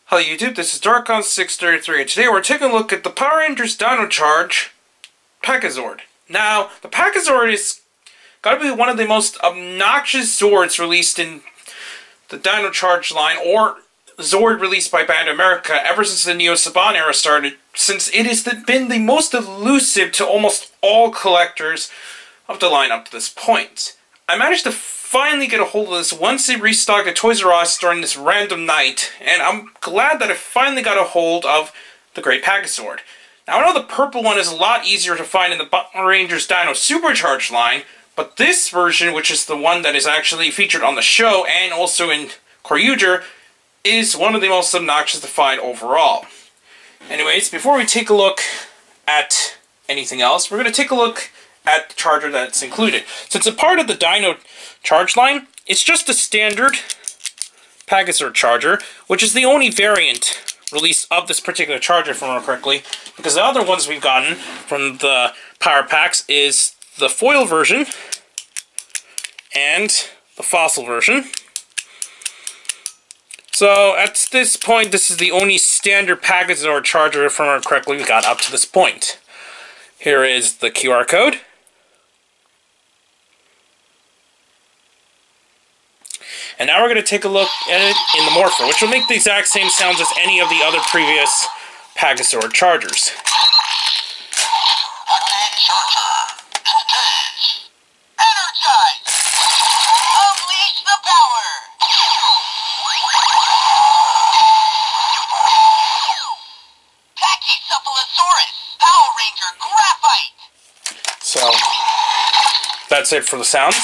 Hello YouTube, this is Darkon633 and today we're taking a look at the Power Rangers Dino Charge Pachy Zord. Now, the Pachy Zord is gotta be one of the most obnoxious Zords released in the Dino Charge line, or Zord released by Bandai America ever since the Neo Saban era started, since it has been the most elusive to almost all collectors of the line up to this point. I managed to finally get a hold of this once it restocked at Toys R Us during this random night, and I'm glad that I finally got a hold of the Great Pachy Zord. Now, I know the purple one is a lot easier to find in the Power Rangers Dino Supercharged line, but this version, which is the one that is actually featured on the show and also in Koryuger, is one of the most obnoxious to find overall. Anyways, before we take a look at anything else, we're going to take a look at the charger that's included. Since it's part of the Dino Charge line, it's just a standard Pachy Zord charger, which is the only variant release of this particular charger, if I remember correctly, because the other ones we've gotten from the Power Packs is the foil version and the fossil version. So at this point, this is the only standard Pachy Zord charger, if I remember correctly, we got up to this point. Here is the QR code. And now we're going to take a look at it in the morpher, which will make the exact same sounds as any of the other previous Pachy Zord chargers. So, that's it for the sounds.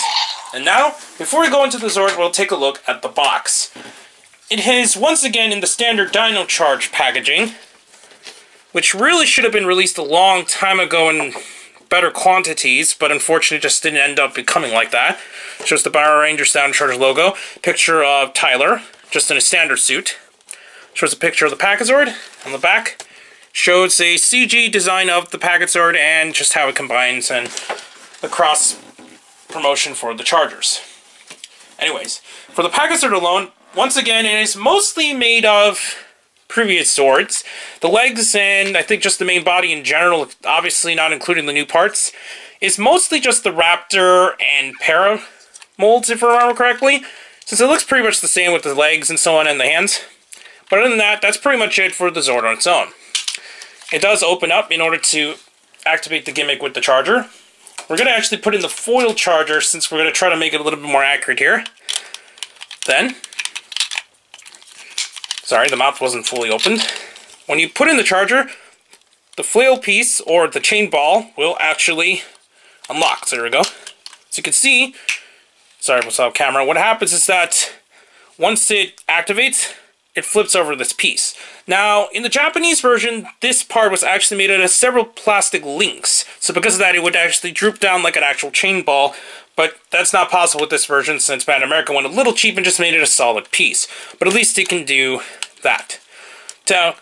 And now, before we go into the Zord, we'll take a look at the box. It is, once again, in the standard Dino Charge packaging, which really should have been released a long time ago in better quantities, but unfortunately just didn't end up becoming like that. Shows the Power Rangers Dino Charge logo, picture of Tyler, just in a standard suit. Shows a picture of the Pachy Zord on the back. Shows a CG design of the Pachy Zord and just how it combines and the cross promotion for the chargers. Anyways, for the Pachy Zord alone, once again, it is mostly made of previous Zords. The legs and I think just the main body in general, obviously not including the new parts, is mostly just the Raptor and Para molds, if I remember correctly, since it looks pretty much the same with the legs and so on and the hands. But other than that, that's pretty much it for the Zord on its own. It does open up in order to activate the gimmick with the charger. We're going to actually put in the foil charger since we're going to try to make it a little bit more accurate here. Then, sorry, the mouth wasn't fully opened. When you put in the charger, the flail piece, or the chain ball, will actually unlock. So there we go. So you can see, sorry, what's off camera, what happens is that once it activates, it flips over this piece. Now, in the Japanese version, this part was actually made out of several plastic links. So because of that, it would actually droop down like an actual chain ball. But that's not possible with this version since Bandai America went a little cheap and just made it a solid piece. But at least it can do that. To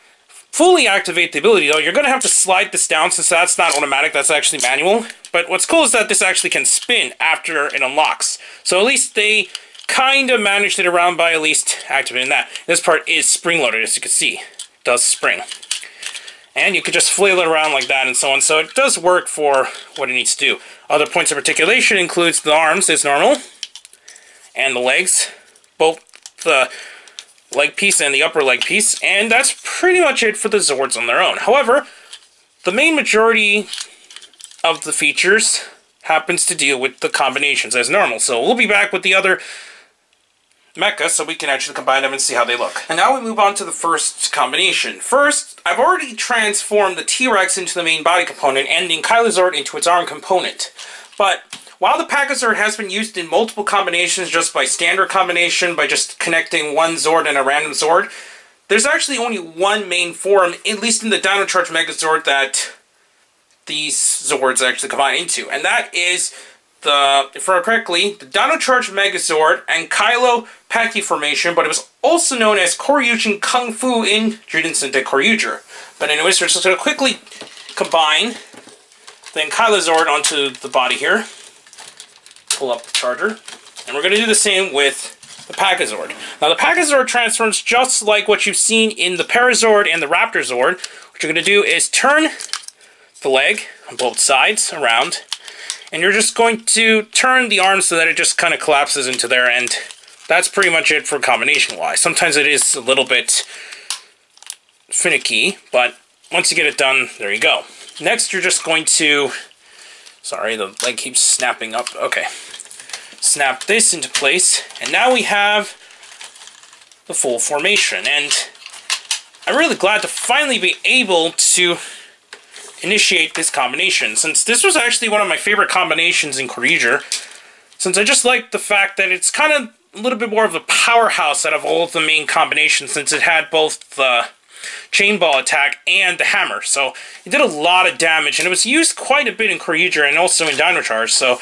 fully activate the ability, though, you're going to have to slide this down since that's not automatic, that's actually manual. But what's cool is that this actually can spin after it unlocks. So at least they kind of managed it around by at least activating that. This part is spring-loaded, as you can see. It does spring. And you can just flail it around like that and so on, so it does work for what it needs to do. Other points of articulation includes the arms as normal, and the legs, both the leg piece and the upper leg piece, and that's pretty much it for the Zords on their own. However, the main majority of the features happens to deal with the combinations as normal, so we'll be back with the other mecha so we can actually combine them and see how they look. And now we move on to the first combination. First, I've already transformed the T-Rex into the main body component and the Zord into its arm component. But while the Pachy Zord has been used in multiple combinations just by standard combination, by just connecting one Zord and a random Zord, there's actually only one main form, at least in the Dino Charge Megazord, that these Zords actually combine into. And that is the, if I remember correctly, the Dino Charge Megazord and Kylo Pachy formation, but it was also known as Koryujin Kung Fu in Juden Sentai Koryuger. But anyways, we're just going to quickly combine the Kylo Zord onto the body here. Pull up the charger. And we're going to do the same with the Pachy Zord. Now the Pachy Zord transforms just like what you've seen in the Parazord and the Raptor Zord. What you're going to do is turn the leg on both sides around, and you're just going to turn the arm so that it just kind of collapses into there, and that's pretty much it for combination-wise. Sometimes it is a little bit finicky, but once you get it done, there you go. Next, you're just going to... Sorry, the leg keeps snapping up. Okay. Snap this into place, and now we have the full formation. And I'm really glad to finally be able to initiate this combination, since this was actually one of my favorite combinations in Rajio, since I just like the fact that it's kind of a little bit more of a powerhouse out of all of the main combinations, since it had both the chain ball attack and the hammer. So it did a lot of damage, and it was used quite a bit in Rajio and also in Dino Charge, so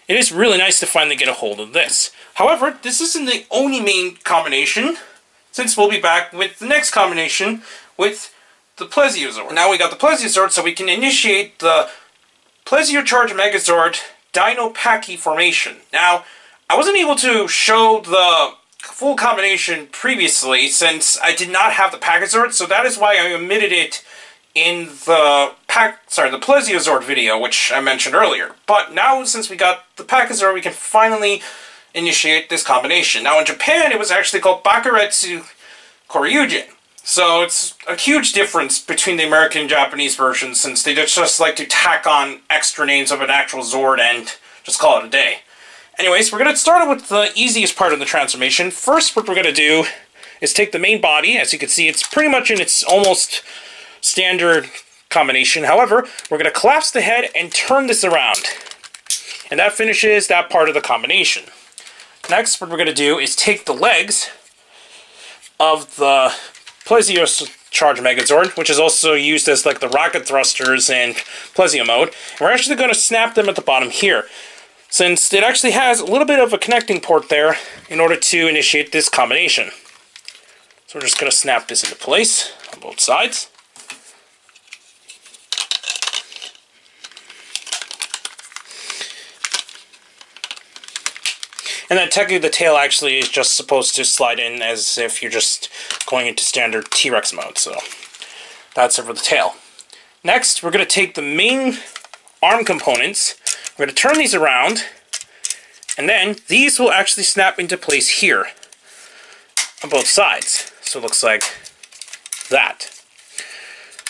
it is really nice to finally get a hold of this. However, this isn't the only main combination, since we'll be back with the next combination with the Pachy Zord. Now we got the Pachy Zord, so we can initiate the Pachy Charge Megazord Dino Pachy formation. Now, I wasn't able to show the full combination previously, since I did not have the Pachy Zord, so that is why I omitted it in the Pachy Zord video, which I mentioned earlier. But now, since we got the Pachy Zord, we can finally initiate this combination. Now, in Japan, it was actually called Bakuretsu Koryujin. So it's a huge difference between the American and Japanese versions, since they just like to tack on extra names of an actual Zord and just call it a day. Anyways, we're going to start with the easiest part of the transformation. First, what we're going to do is take the main body. As you can see, it's pretty much in its almost standard combination. However, we're going to collapse the head and turn this around. And that finishes that part of the combination. Next, what we're going to do is take the legs of the Pachy Charge Megazord, which is also used as like the rocket thrusters in Plesio mode. And we're actually going to snap them at the bottom here, since it actually has a little bit of a connecting port there in order to initiate this combination. So we're just going to snap this into place on both sides. And then technically the tail actually is just supposed to slide in as if you're just going into standard T-Rex mode. So that's it for the tail. Next, we're going to take the main arm components. We're going to turn these around, and then these will actually snap into place here on both sides. So it looks like that.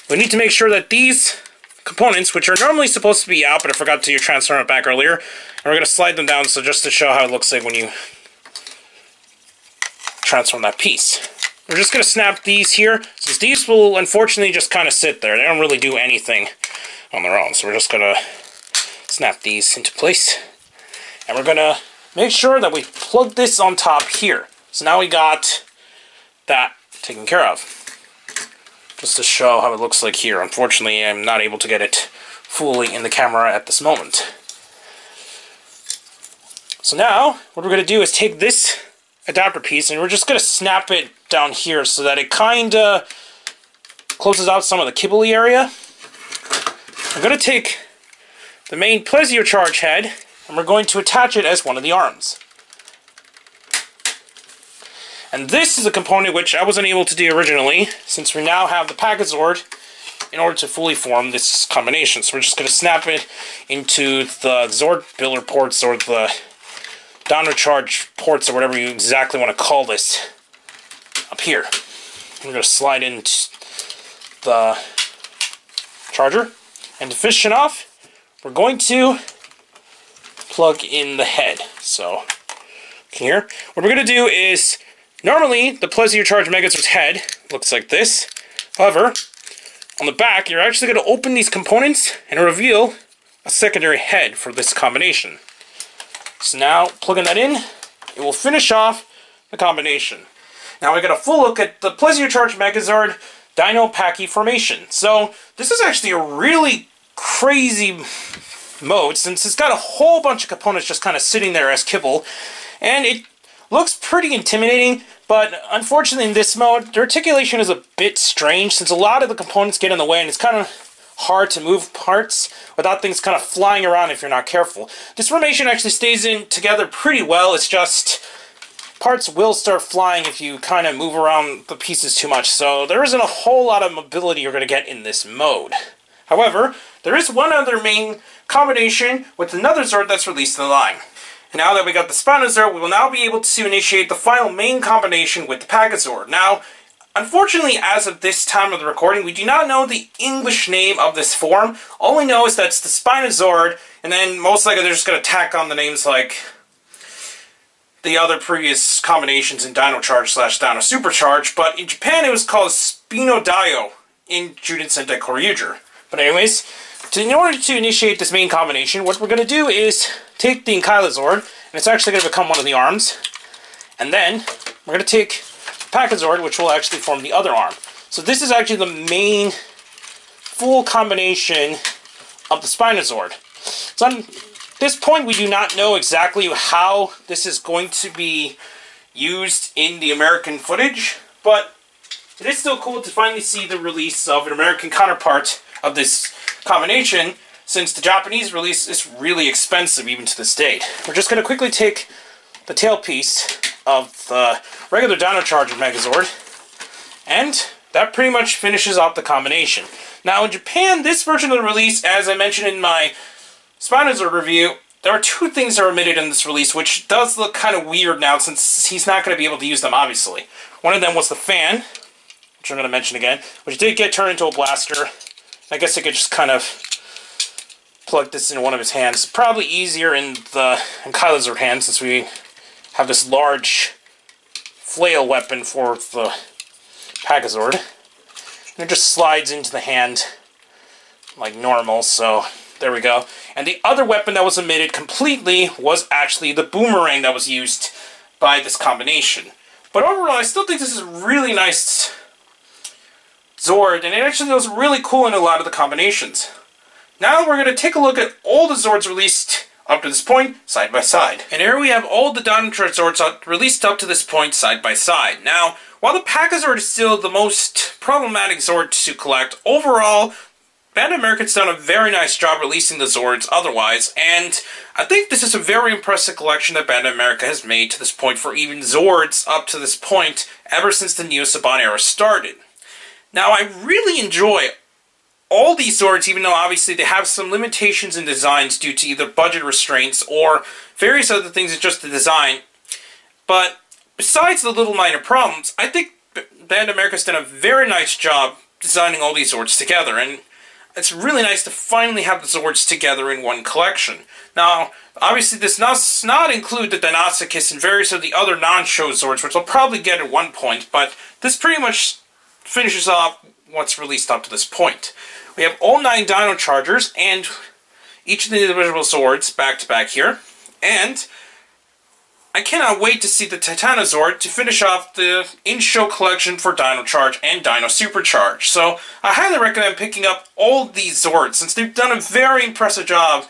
We need to make sure that these components, which are normally supposed to be out, but I forgot to transform it back earlier, and we're going to slide them down, so just to show how it looks like when you transform that piece. We're just going to snap these here, since these will unfortunately just kind of sit there. They don't really do anything on their own, so we're just going to snap these into place. And we're going to make sure that we plug this on top here. So now we got that taken care of. Just to show how it looks like here. Unfortunately, I'm not able to get it fully in the camera at this moment. So now, what we're going to do is take this adapter piece, and we're just going to snap it down here so that it kind of closes out some of the kibble area. I'm going to take the main Pachy Charge head, and we're going to attach it as one of the arms. And this is a component which I wasn't able to do originally, since we now have the Pachy Zord in order to fully form this combination. So we're just going to snap it into the Zord pillar ports, or the Dino Charge ports, or whatever you exactly want to call this, up here. We're going to slide in the charger, and to finish it off, we're going to plug in the head. So here, what we're going to do is, normally the Pachy Charge Megazord's head looks like this. However, on the back, you're actually going to open these components and reveal a secondary head for this combination. So now, plugging that in, it will finish off the combination. Now we got a full look at the Pachy Charge Megazord Dino Pachy formation. So this is actually a really crazy mode, since it's got a whole bunch of components just kind of sitting there as kibble, and it looks pretty intimidating. But unfortunately in this mode, the articulation is a bit strange, since a lot of the components get in the way, and it's kind of hard to move parts without things kind of flying around if you're not careful. This formation actually stays in together pretty well. It's just parts will start flying if you kind of move around the pieces too much, so there isn't a whole lot of mobility you're going to get in this mode. However, there is one other main combination with another Zord that's released in the line. And now that we got the Spinozord, we will now be able to initiate the final main combination with the Pachy Zord. Now, unfortunately, as of this time of the recording, we do not know the English name of this form. All we know is that it's the Spinozord, and then most likely they're just going to tack on the names like the other previous combinations in Dino Charge / Dino Supercharge, but in Japan it was called Spinodio in Juden Sentai Koryuger. But anyways, in order to initiate this main combination, what we're going to do is take the Zord, and it's actually going to become one of the arms, and then we're going to take Pachy Zord, which will actually form the other arm. So this is actually the main full combination of the Spinozord. So at this point, we do not know exactly how this is going to be used in the American footage, but it is still cool to finally see the release of an American counterpart of this combination, since the Japanese release is really expensive even to this date. We're just going to quickly take the tailpiece of the regular Dino Charge of Megazord, and that pretty much finishes off the combination. Now in Japan, this version of the release, as I mentioned in my Spinozord review, there are two things that are omitted in this release, which does look kind of weird now since he's not going to be able to use them, obviously. One of them was the fan, which I'm going to mention again, which did get turned into a blaster. I guess I could just kind of plug this into one of his hands. Probably easier in the Zord hand, since we have this large flail weapon for the Pachy Zord. And it just slides into the hand like normal, so there we go. And the other weapon that was omitted completely was actually the boomerang that was used by this combination. But overall, I still think this is a really nice Zord, and it actually looks really cool in a lot of the combinations. Now we're going to take a look at all the Zords released up to this point, side by side. And here we have all the Dino Charge Zords released up to this point, side by side. Now, while the Pachy Zord is still the most problematic Zord to collect, overall, Bandai America's done a very nice job releasing the Zords otherwise, and I think this is a very impressive collection that Bandai America has made to this point for even Zords up to this point, ever since the Neo Saban era started. Now, I really enjoy all these Zords, even though obviously they have some limitations in designs due to either budget restraints or various other things in just the design. But besides the little minor problems, I think Bandai America's done a very nice job designing all these Zords together, and it's really nice to finally have the Zords together in one collection. Now, obviously this does not include the Dinosuchus and various of the other non-show Zords, which I'll probably get at one point, but this pretty much finishes off what's released up to this point. We have all 9 Dino Chargers and each of the individual Zords back to back here, and I cannot wait to see the Titanozord to finish off the in-show collection for Dino Charge and Dino Supercharge. So I highly recommend picking up all these Zords, since they've done a very impressive job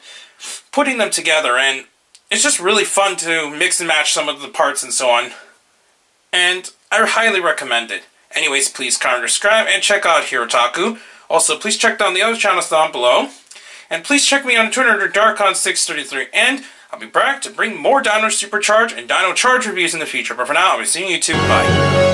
putting them together, and it's just really fun to mix and match some of the parts and so on. And I highly recommend it. Anyways, please comment, subscribe, and check out Hirotaku. Also, please check down the other channels down below. And please check me on Twitter under Darkon633, and I'll be back to bring more Dino Supercharge and Dino Charge reviews in the future. But for now, I'll be seeing you too. Bye.